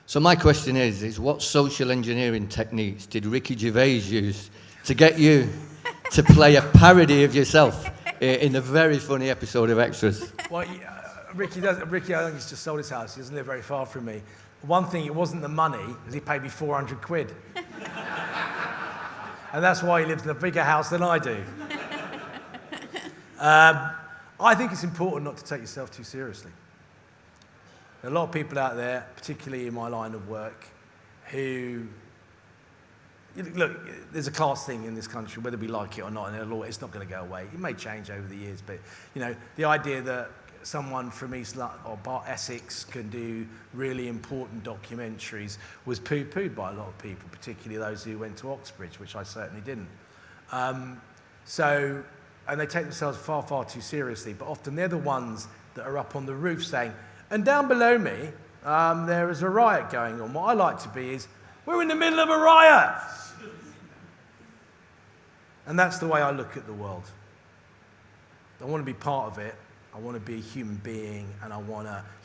So my question is what social engineering techniques did Ricky Gervais use to get you to play a parody of yourself in a very funny episode of Extras? Well, Ricky, I think he's just sold his house. He doesn't live very far from me. One thing, it wasn't the money, because he paid me 400 quid. And that's why he lives in a bigger house than I do. I think it's important not to take yourself too seriously. There are a lot of people out there, particularly in my line of work, who... Look, there's a class thing in this country, whether we like it or not, and it's not going to go away. It may change over the years, but, the idea that someone from East London or Essex can do really important documentaries was poo-pooed by a lot of people, particularly those who went to Oxbridge, which I certainly didn't. And they take themselves far, far too seriously, but often they're the ones that are up on the roof saying, and down below me, there is a riot going on. What I like to be is, we're in the middle of a riot! And that's the way I look at the world. I want to be part of it. I want to be a human being, and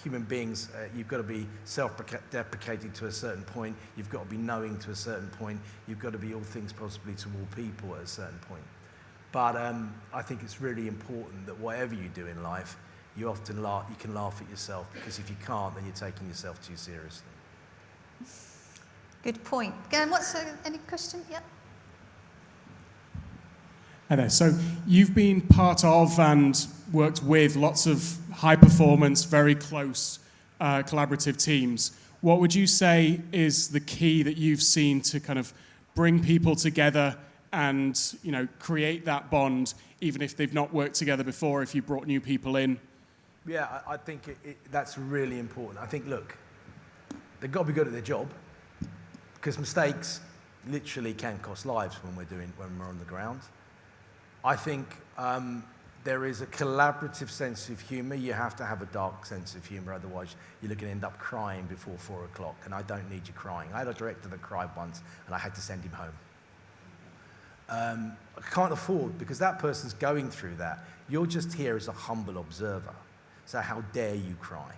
human beings, you've got to be self-deprecating to a certain point. You've got to be knowing to a certain point. You've got to be all things possibly to all people at a certain point. But I think it's really important that whatever you do in life, you can laugh at yourself, because if you can't, then you're taking yourself too seriously. Good point. Any question? Yep. Hi there. So you've been part of and worked with lots of high-performance, very close collaborative teams. What would you say is the key that you've seen to kind of bring people together and create that bond, even if they've not worked together before, if you brought new people in? Yeah, I think that's really important. I think, look, they've got to be good at their job, because mistakes literally can cost lives when we're on the ground. I think there is a collaborative sense of humour. You have to have a dark sense of humour, otherwise you're going to end up crying before 4 o'clock, and I don't need you crying. I had a director that cried once, and I had to send him home. I can't afford, because that person's going through that. You're just here as a humble observer. So how dare you cry,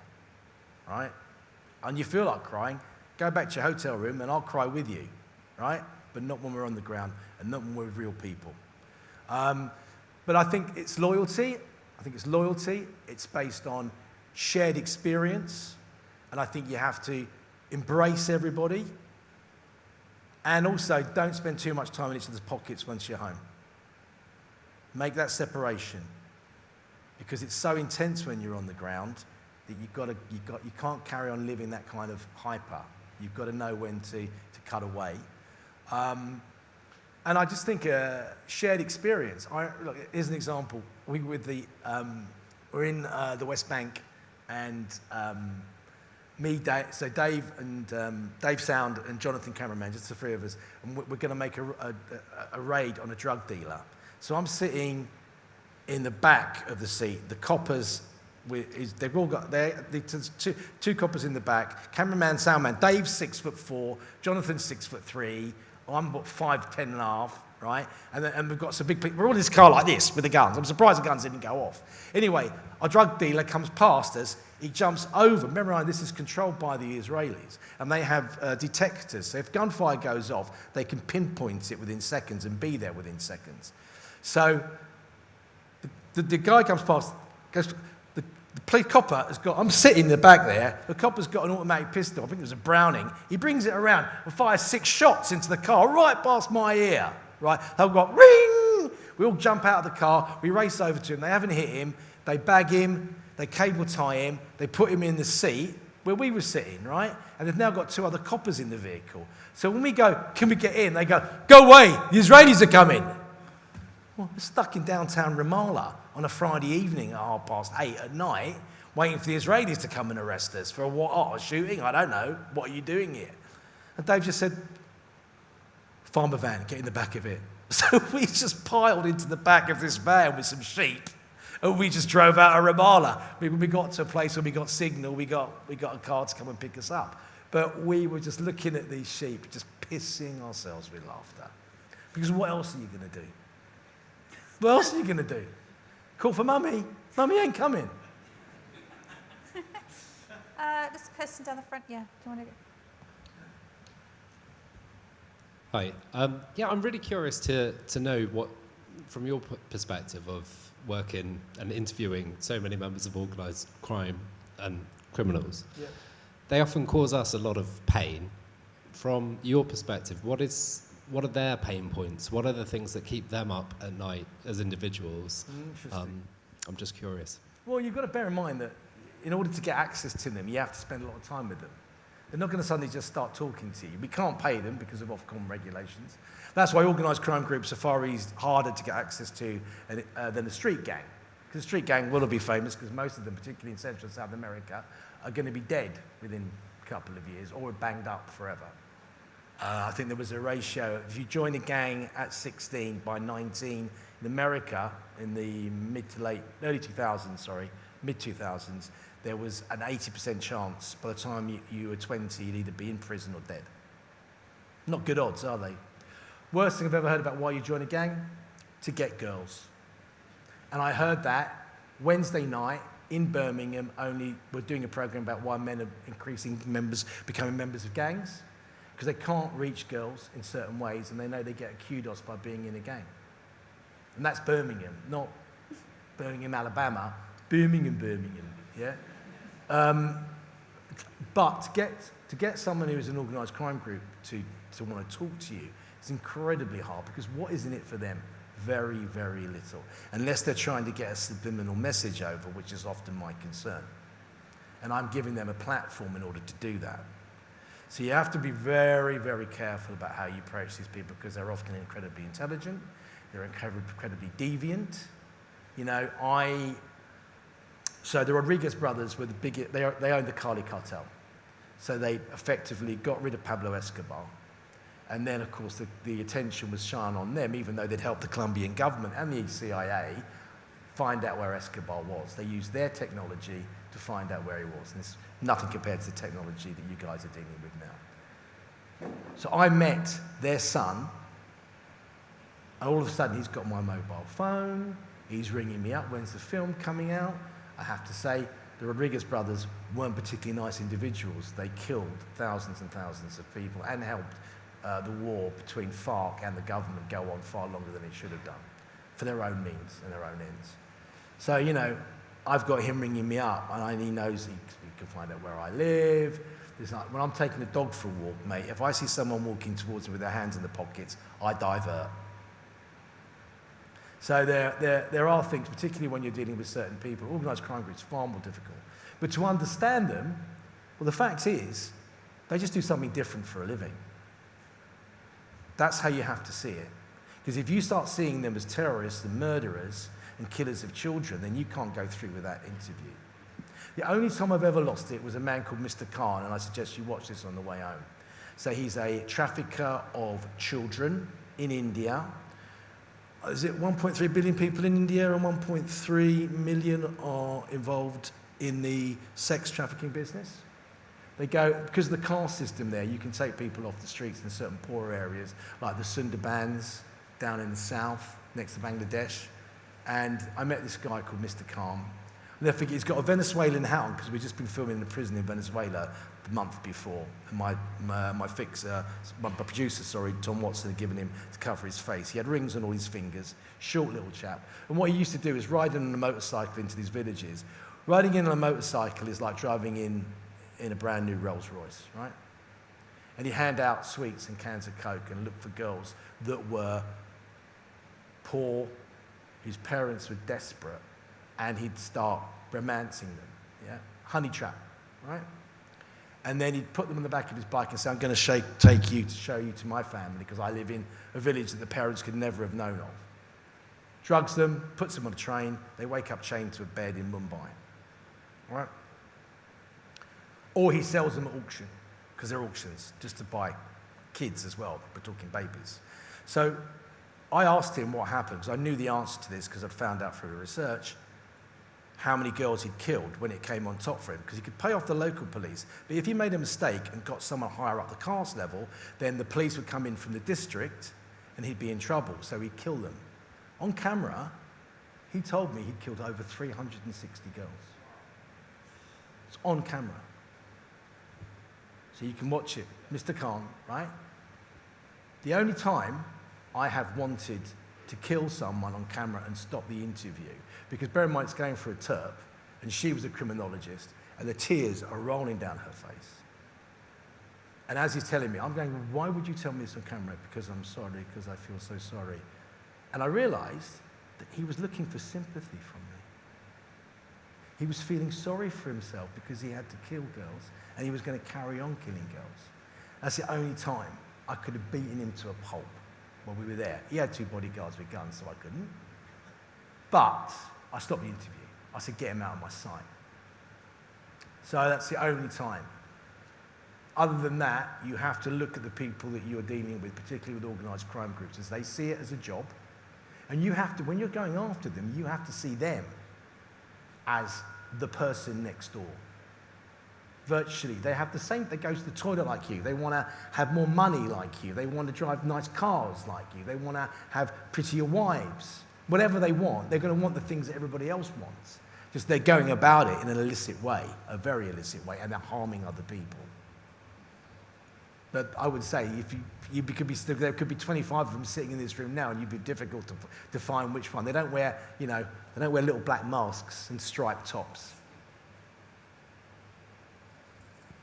right? And you feel like crying, go back to your hotel room and I'll cry with you, right? But not when we're on the ground, and not when we're with real people. But I think it's loyalty. It's based on shared experience. And I think you have to embrace everybody. And also, don't spend too much time in each other's pockets once you're home. Make that separation, because it's so intense when you're on the ground that you can't carry on living that kind of hyper. You've got to know when to cut away. And I just think shared experience. Look, here's an example. We're in the West Bank, and Dave and Dave Sound and Jonathan Cameraman, just the three of us, and we're going to make a raid on a drug dealer. So I'm sitting in the back of the seat. The coppers, they've all got two coppers in the back. Cameraman, soundman. Dave's 6'4", Jonathan's 6'3". I'm about 5'10 and a half, right? And we've got some big people. We're all in this car like this with the guns. I'm surprised the guns didn't go off. Anyway, our drug dealer comes past us. He jumps over. Remember, this is controlled by the Israelis, and they have detectors. So if gunfire goes off, they can pinpoint it within seconds and be there within seconds. So the guy comes past, goes, the police copper has got, I'm sitting in the back there, the copper's got an automatic pistol, I think it was a Browning. He brings it around and fires 6 shots into the car, right past my ear, right? They've got ring! We all jump out of the car, we race over to him, they haven't hit him, they bag him, they cable tie him, they put him in the seat where we were sitting, right? And they've now got 2 other coppers in the vehicle. So when we go, can we get in? They go away, the Israelis are coming. Well, we're stuck in downtown Ramallah on a Friday evening at 8:30 at night, waiting for the Israelis to come and arrest us for a shooting? I don't know. What are you doing here? And Dave just said, farmer van, get in the back of it. So we just piled into the back of this van with some sheep, and we just drove out of Ramallah. We got to a place where we got signal, we got a car to come and pick us up. But we were just looking at these sheep, just pissing ourselves with laughter. Because what else are you going to do? What else are you going to do? Call for mummy? Mummy ain't coming. This person down the front, yeah. Do you want to go? Hi. I'm really curious to know what, from your perspective of working and interviewing so many members of organised crime and criminals, they often cause us a lot of pain. From your perspective, what are their pain points? What are the things that keep them up at night as individuals? I'm just curious. Well, you've got to bear in mind that in order to get access to them, you have to spend a lot of time with them. They're not going to suddenly just start talking to you. We can't pay them because of Ofcom regulations. That's why organised crime groups are far harder to get access to than a street gang. Because a street gang will be famous because most of them, particularly in Central and South America, are going to be dead within a couple of years or banged up forever. I think there was a ratio, if you join a gang at 16, by 19, in America, in the mid 2000s, there was an 80% chance by the time you were 20, you'd either be in prison or dead. Not good odds, are they? Worst thing I've ever heard about why you join a gang? To get girls. And I heard that Wednesday night in Birmingham, we're doing a program about why men are becoming members of gangs. Because they can't reach girls in certain ways, and they know they get a kudos by being in a gang. And that's Birmingham, not Birmingham, Alabama, Birmingham, yeah? But to get someone who is an organised crime group to want to talk to you is incredibly hard, because what is in it for them? Very, very little. Unless they're trying to get a subliminal message over, which is often my concern. And I'm giving them a platform in order to do that. So you have to be very, very careful about how you approach these people, because they're often incredibly intelligent, they're incredibly deviant. You know, so the Rodriguez brothers were the biggest, they owned the Cali cartel. So they effectively got rid of Pablo Escobar. And then, of course, the attention was shone on them, even though they'd helped the Colombian government and the CIA find out where Escobar was. They used their technology to find out where he was. And it's nothing compared to the technology that you guys are dealing with now. So I met their son, and all of a sudden he's got my mobile phone, he's ringing me up, when's the film coming out? I have to say, the Rodriguez brothers weren't particularly nice individuals. They killed thousands and thousands of people and helped the war between FARC and the government go on far longer than it should have done, for their own means and their own ends. So, you know, I've got him ringing me up, and he knows he can find out where I live. When I'm taking the dog for a walk, mate, if I see someone walking towards me with their hands in the pockets, I divert. So there are things, particularly when you're dealing with certain people, organised crime groups, far more difficult. But to understand them, well, the fact is, they just do something different for a living. That's how you have to see it. Because if you start seeing them as terrorists and murderers and killers of children, then you can't go through with that interview. The only time I've ever lost it was a man called Mr. Khan, and I suggest you watch this on the way home. So he's a trafficker of children in India. Is it 1.3 billion people in India, and 1.3 million are involved in the sex trafficking business? They go, because of the caste system there, you can take people off the streets in certain poor areas, like the Sundarbans, down in the south, next to Bangladesh. And I met this guy called Mr. Khan. I'll never forget, he's got a Venezuelan hat on because we'd just been filming in the prison in Venezuela the month before. And my producer, Tom Watson, had given him to cover his face. He had rings on all his fingers, short little chap. And what he used to do is ride in on a motorcycle into these villages. Riding in on a motorcycle is like driving in a brand new Rolls Royce, right? And he'd hand out sweets and cans of Coke and look for girls that were poor, whose parents were desperate, and he'd start romancing them, yeah? Honey trap, right? And then he'd put them on the back of his bike and say, I'm going to take you to show you to my family because I live in a village that the parents could never have known of. Drugs them, puts them on a train, they wake up chained to a bed in Mumbai, right? Or he sells them at auction, because they're auctions, just to buy kids as well, we're talking babies. So I asked him what happened, because I knew the answer to this because I'd found out through the research how many girls he'd killed when it came on top for him, because he could pay off the local police. But if he made a mistake and got someone higher up the caste level, then the police would come in from the district and he'd be in trouble, so he'd kill them. On camera, he told me he'd killed over 360 girls. It's on camera. So you can watch it. Mr. Khan, right? The only time I have wanted to kill someone on camera and stop the interview, because bear in mind it's going for a terp, and she was a criminologist, and the tears are rolling down her face. And as he's telling me, I'm going, why would you tell me this on camera? Because I'm sorry, because I feel so sorry. And I realized that he was looking for sympathy from me. He was feeling sorry for himself because he had to kill girls, and he was going to carry on killing girls. That's the only time I could have beaten him to a pulp when we were there. He had 2 bodyguards with guns, so I couldn't. But I stopped the interview. I said, get him out of my sight. So that's the only time. Other than that, you have to look at the people that you're dealing with, particularly with organised crime groups, as they see it as a job. And you have to, when you're going after them, you have to see them as the person next door. Virtually, they have the same, they go to the toilet like you, they want to have more money like you, they want to drive nice cars like you, they want to have prettier wives. Whatever they want, they're going to want the things that everybody else wants. Just they're going about it in an illicit way, a very illicit way, and they're harming other people. But I would say there could be 25 of them sitting in this room now, and you'd be difficult to find which one. They don't wear, they don't wear little black masks and striped tops.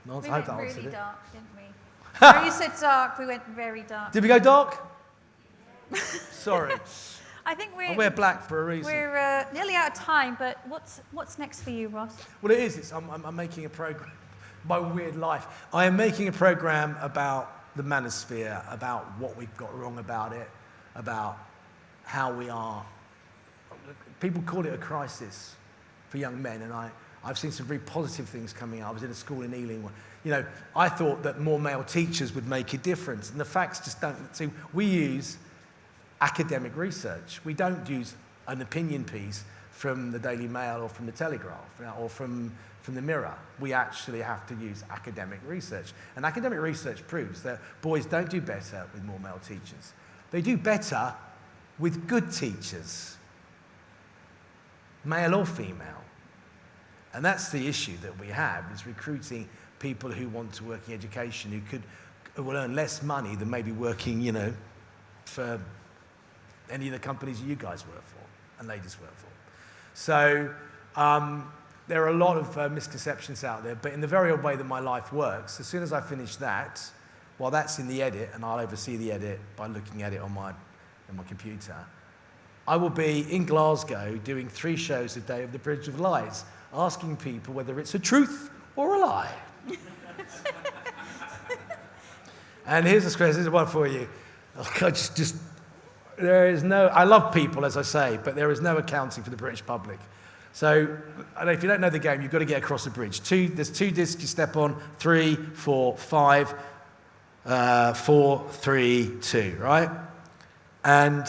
No, We I hope went that answered really it. dark, didn't we? When you said dark, we went very dark. Did we go dark? Sorry. I think I wear black for a reason. we're nearly out of time, but what's next for you, Ross? Well, it is. I'm making a program. My weird life. I am making a program about the manosphere, about what we've got wrong about it, about how we are. People call it a crisis for young men, and I've seen some very positive things coming out. I was in a school in Ealing. I thought that more male teachers would make a difference, and the facts just don't. See, we use academic research. We don't use an opinion piece from the Daily Mail or from the Telegraph or from the Mirror. We actually have to use academic research. And academic research proves that boys don't do better with more male teachers. They do better with good teachers, male or female. And that's the issue that we have, is recruiting people who want to work in education, who will earn less money than maybe working, for any of the companies you guys work for and ladies work for. So there are a lot of misconceptions out there, but in the very odd way that my life works, as soon as I finish that, while that's in the edit, and I'll oversee the edit by looking at it on my computer, I will be in Glasgow doing 3 shows a day of the Bridge of Lies, asking people whether it's a truth or a lie. And here's the question, here's one for you. I love people, as I say, but there is no accounting for the British public. So, if you don't know the game, you've got to get across the bridge. There's 2 discs you step on, 3, 4, 5, 4, 3, 2, right? And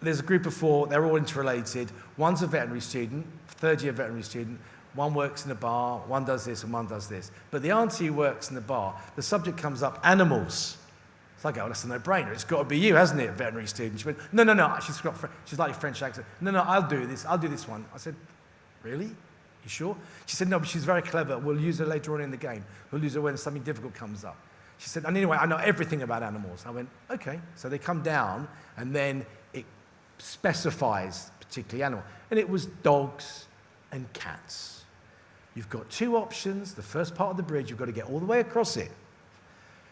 there's a group of 4, they're all interrelated. One's a veterinary student, 3rd-year veterinary student. One works in a bar, one does this, and one does this. But the auntie who works in the bar, the subject comes up, animals. So I go, well, that's a no-brainer. It's got to be you, hasn't it, veterinary student? She went, no. She's like a French accent. No, I'll do this one. I said, really? You sure? She said, no, but she's very clever. We'll use her later on in the game. We'll use her when something difficult comes up. She said, and anyway, I know everything about animals. I went, okay. So they come down, and then it specifies particularly animal. And it was dogs and cats. You've got 2 options. The first part of the bridge, you've got to get all the way across it.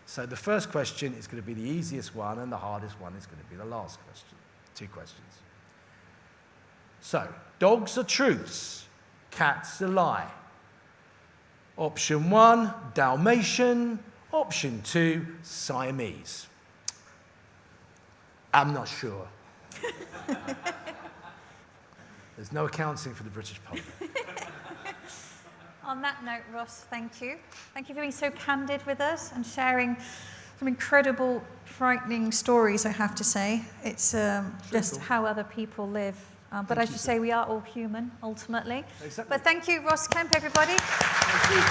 So the first question is going to be the easiest one, and the hardest one is going to be the last question. 2 questions. So, dogs are truths, cats are lie. Option 1, Dalmatian. Option 2, Siamese. I'm not sure. There's no accounting for the British public. On that note, Ross, thank you. Thank you for being so candid with us and sharing some incredible, frightening stories, I have to say. It's just how other people live. But as you say, we are all human, ultimately. Exactly. But thank you, Ross Kemp, everybody. Thank you.